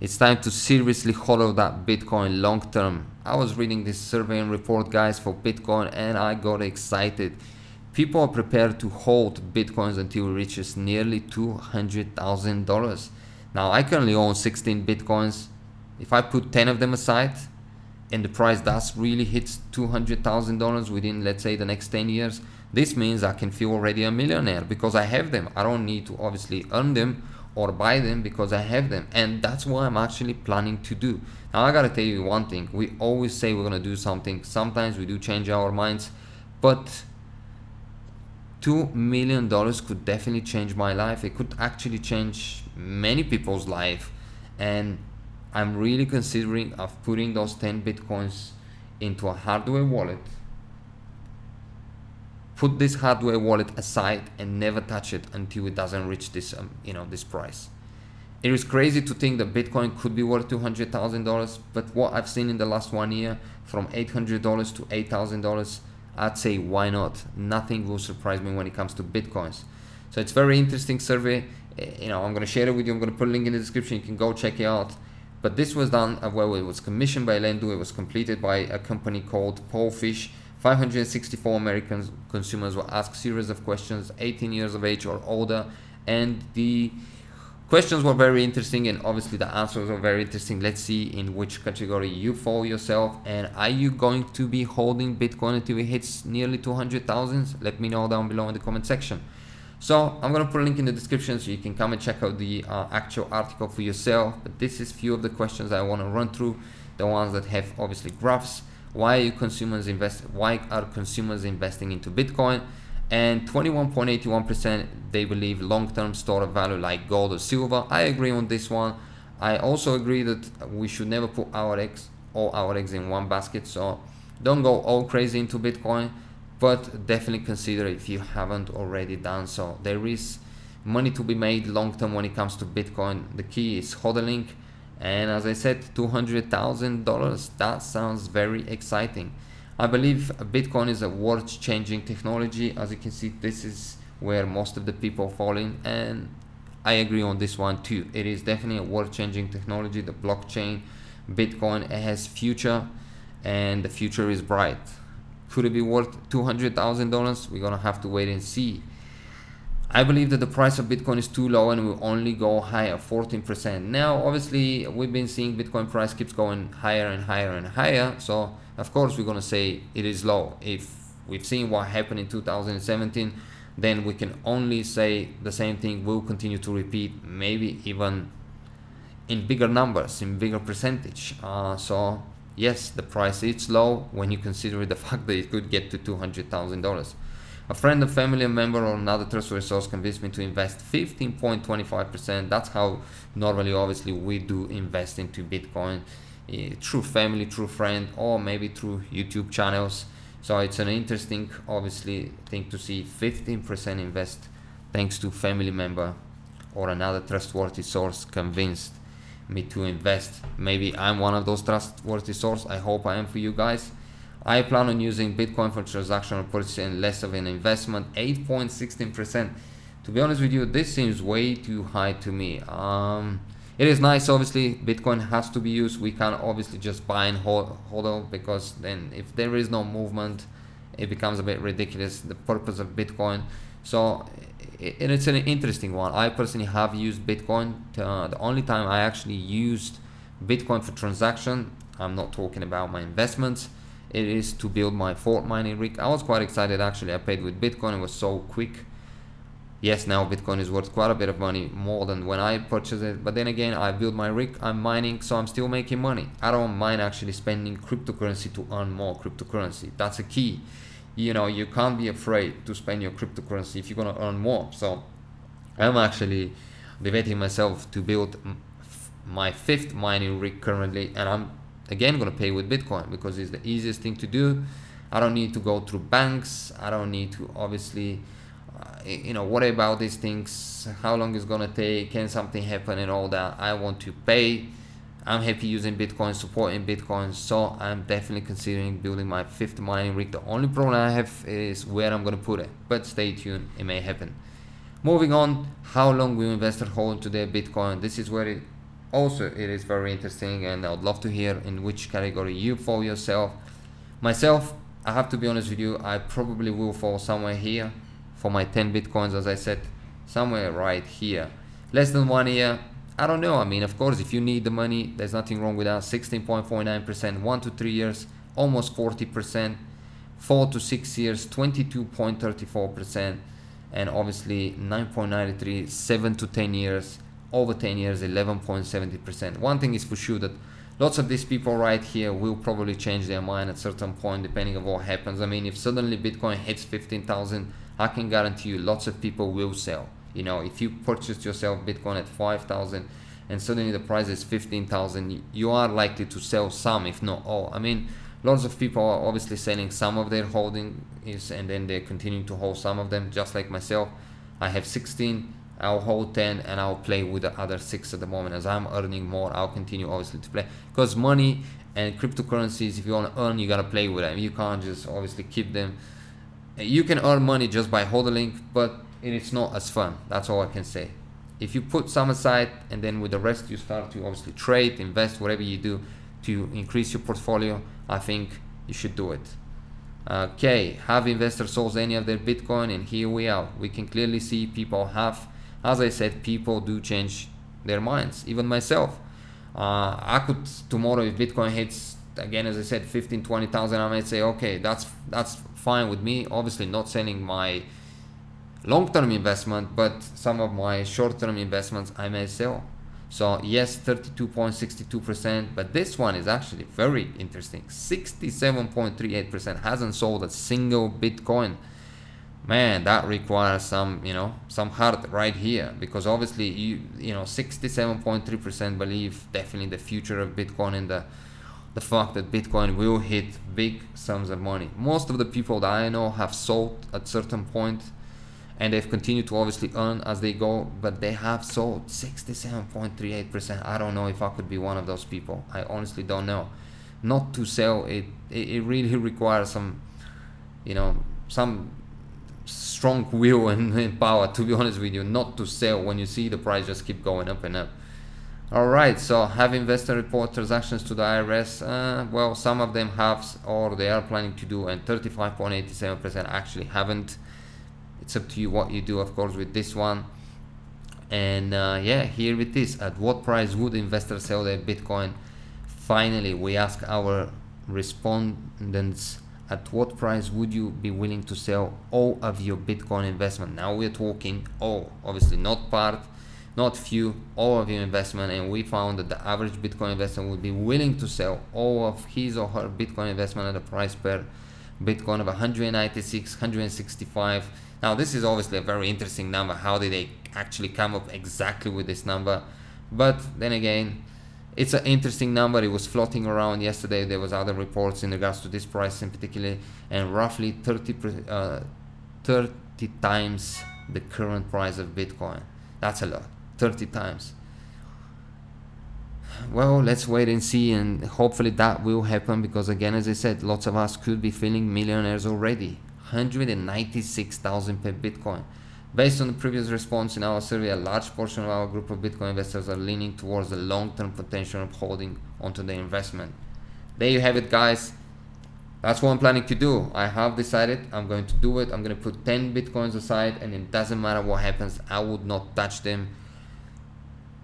It's time to seriously hodl that Bitcoin long term. I was reading this survey and report, guys, for Bitcoin, and I got excited. People are prepared to hold Bitcoins until it reaches nearly $200,000. Now, I currently own 16 Bitcoins. If I put 10 of them aside and the price does really hits $200,000 within, let's say, the next 10 years, this means I can feel already a millionaire because I have them. I don't need to obviously earn them or buy them because I have them, and that's what I'm actually planning to do. Now, I gotta tell you one thing. We always say we're gonna do something. Sometimes we do change our minds, but $2 million could definitely change my life. It could actually change many people's life, and I'm really considering of putting those 10 Bitcoins into a hardware wallet. Put this hardware wallet aside and never touch it until it doesn't reach this, this price. It is crazy to think that Bitcoin could be worth $200,000, but what I've seen in the last 1 year, from $800 to $8,000, I'd say why not? Nothing will surprise me when it comes to Bitcoins. So it's very interesting survey. I'm going to share it with you. I'm going to put a link in the description. You can go check it out. But this was done, well, it was commissioned by Lendo. It was completed by a company called Polefish. 564 American consumers were asked series of questions, 18 years of age or older, and the questions were very interesting, and obviously the answers were very interesting. Let's see in which category you fall yourself, and are you going to be holding Bitcoin until it hits nearly 200,000? Let me know down below in the comment section. So I'm going to put a link in the description so you can come and check out the actual article for yourself, but this is few of the questions I want to run through, the ones that have obviously graphs. Why are consumers investing into Bitcoin? And 21.81% they believe long-term store of value like gold or silver. I agree on this one. I also agree that we should never put all our eggs in one basket. So don't go all crazy into Bitcoin, but definitely consider if you haven't already done so. There is money to be made long-term when it comes to Bitcoin. The key is hodling. And as I said, $200,000, that sounds very exciting. I believe Bitcoin is a world-changing technology. As you can see, this is where most of the people fall in, and I agree on this one too. It is definitely a world-changing technology. The blockchain, Bitcoin, it has future, and the future is bright. Could it be worth $200,000? We're gonna have to wait and see. I believe that the price of Bitcoin is too low and will only go higher, 14%. Now, obviously, we've been seeing Bitcoin price keeps going higher and higher and higher. So, of course, we're going to say it is low. If we've seen what happened in 2017, then we can only say the same thing will continue to repeat, maybe even in bigger numbers, in bigger percentage. So, yes, the price is low when you consider the fact that it could get to $200,000. A friend, a family member, or another trustworthy source convinced me to invest 15.25%. That's how normally, obviously, we do invest into Bitcoin, through family, through friend, or maybe through YouTube channels. So it's an interesting, obviously, thing to see 15% invest thanks to family member or another trustworthy source convinced me to invest. Maybe I'm one of those trustworthy sources. I hope I am for you guys. I plan on using Bitcoin for transactional purchase and less of an investment. 8.16%. To be honest with you, this seems way too high to me. It is nice, obviously. Bitcoin has to be used. We can't obviously just buy and hodl, because then if there is no movement, it becomes a bit ridiculous, the purpose of Bitcoin. So it's an interesting one. I personally have used Bitcoin. The only time I actually used Bitcoin for transaction, I'm not talking about my investments, it is to build my Fort mining rig. I was quite excited actually. I paid with Bitcoin. It was so quick. Yes, now Bitcoin is worth quite a bit of money, more than when I purchased it. But then again, I built my rig, I'm mining, so I'm still making money. I don't mind actually spending cryptocurrency to earn more cryptocurrency. That's a key. You can't be afraid to spend your cryptocurrency if you're gonna earn more. So I'm actually debating myself to build my 5th mining rig currently, and I'm again gonna pay with Bitcoin because it's the easiest thing to do. I don't need to go through banks. I don't need to obviously worry about these things, how long it's gonna take, can something happen and all that. I want to pay. I'm happy using Bitcoin, supporting Bitcoin, so I'm definitely considering building my 5th mining rig. The only problem I have is where I'm gonna put it, but stay tuned, it may happen. Moving on, how long will investors hold to their Bitcoin? This is where it also it is very interesting, and I would love to hear in which category you fall yourself. Myself, I have to be honest with you, I probably will fall somewhere here for my 10 Bitcoins, as I said, somewhere right here. Less than 1 year, I don't know. I mean, of course, if you need the money, there's nothing wrong with that. 16.49%, 1 to 3 years, almost 40%, 4 to 6 years, 22.34%, and obviously 9.93, 7 to 10 years, over 10 years, 11.70%. One thing is for sure, that lots of these people right here will probably change their mind at a certain point, depending on what happens. I mean, if suddenly Bitcoin hits 15,000, I can guarantee you lots of people will sell. You know, if you purchased yourself Bitcoin at 5,000 and suddenly the price is 15,000, you are likely to sell some, if not all. I mean, lots of people are obviously selling some of their holdings, and then they're continuing to hold some of them, just like myself. I have 16, I'll hold 10, and I'll play with the other 6 at the moment. As I'm earning more, I'll continue obviously to play, because money and cryptocurrencies, if you want to earn, you gotta play with them. You can't just obviously keep them. You can earn money just by hodling, but it's not as fun. That's all I can say. If you put some aside, and then with the rest you start to obviously trade, invest, whatever you do to increase your portfolio, I think you should do it. Okay, have investors sold any of their Bitcoin? And here we are. We can clearly see people have, as I said, people do change their minds. Even myself, I could tomorrow, if Bitcoin hits again, as I said, 15, 20,000, I might say, okay, that's fine with me. Obviously not selling my long-term investment, but some of my short-term investments I may sell. So yes, 32.62%, but this one is actually very interesting. 67.38% hasn't sold a single Bitcoin. Man, that requires some, you know, some heart right here, because obviously you know 67.3% believe definitely the future of Bitcoin, and the fact that Bitcoin will hit big sums of money. Most of the people that I know have sold at certain point, and they've continued to obviously earn as they go, but they have sold 67.38%. I don't know if I could be one of those people. I honestly don't know. Not to sell, it really requires some, you know, some strong will and power, to be honest with you, not to sell when you see the price just keep going up and up. Alright, so have investor report transactions to the IRS? Well, some of them have, or they are planning to do, and 35.87% actually haven't. It's up to you what you do, of course, with this one. And yeah, here it is. At what price would investors sell their Bitcoin? Finally, we ask our respondents, at what price would you be willing to sell all of your Bitcoin investment? Now we're talking all, obviously not part, not few, all of your investment. And we found that the average Bitcoin investor would be willing to sell all of his or her Bitcoin investment at a price per Bitcoin of 196, 165. Now this is obviously a very interesting number. How did they actually come up exactly with this number? But then again, it's an interesting number. It was floating around yesterday. There was other reports in regards to this price in particular, and roughly 30 times the current price of Bitcoin. That's a lot, 30 times. Well, let's wait and see, and hopefully that will happen, because again, as I said, lots of us could be feeling millionaires already. 196,000 per Bitcoin. Based on the previous response in our survey, a large portion of our group of Bitcoin investors are leaning towards the long-term potential of holding onto their investment. There you have it, guys. That's what I'm planning to do. I have decided I'm going to do it. I'm going to put 10 Bitcoins aside, and it doesn't matter what happens, I would not touch them.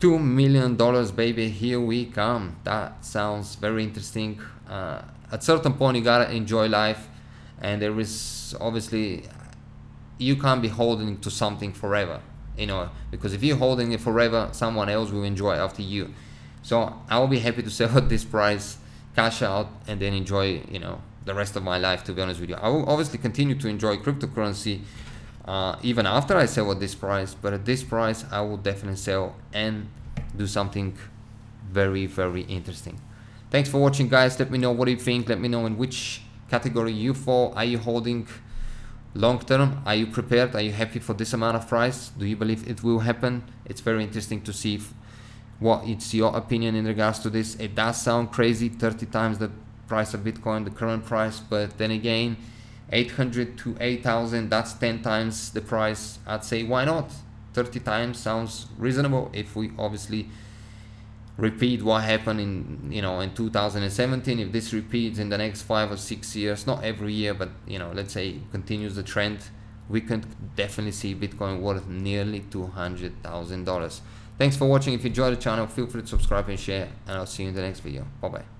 $2 million, baby, here we come. That sounds very interesting. At certain point, you gotta enjoy life, and there is obviously, you can't be holding to something forever, you know, because if you're holding it forever, someone else will enjoy after you. So I will be happy to sell at this price, cash out, and then enjoy, you know, the rest of my life, to be honest with you. I will obviously continue to enjoy cryptocurrency even after I sell at this price, but at this price I will definitely sell and do something very, very interesting. Thanks for watching, guys. Let me know what you think. Let me know in which category you fall. Are you holding long term? Are you prepared? Are you happy for this amount of price? Do you believe it will happen? It's very interesting to see what it's your opinion in regards to this. It does sound crazy, 30 times the price of Bitcoin, the current price, but then again, 800 to 8,000, that's 10 times the price. I'd say why not? 30 times sounds reasonable if we obviously repeat what happened in, you know, in 2017. If this repeats in the next 5 or 6 years, not every year, but, you know, let's say continues the trend, we can definitely see Bitcoin worth nearly $200,000. Thanks for watching. If you enjoyed the channel, feel free to subscribe and share, and I'll see you in the next video. Bye bye.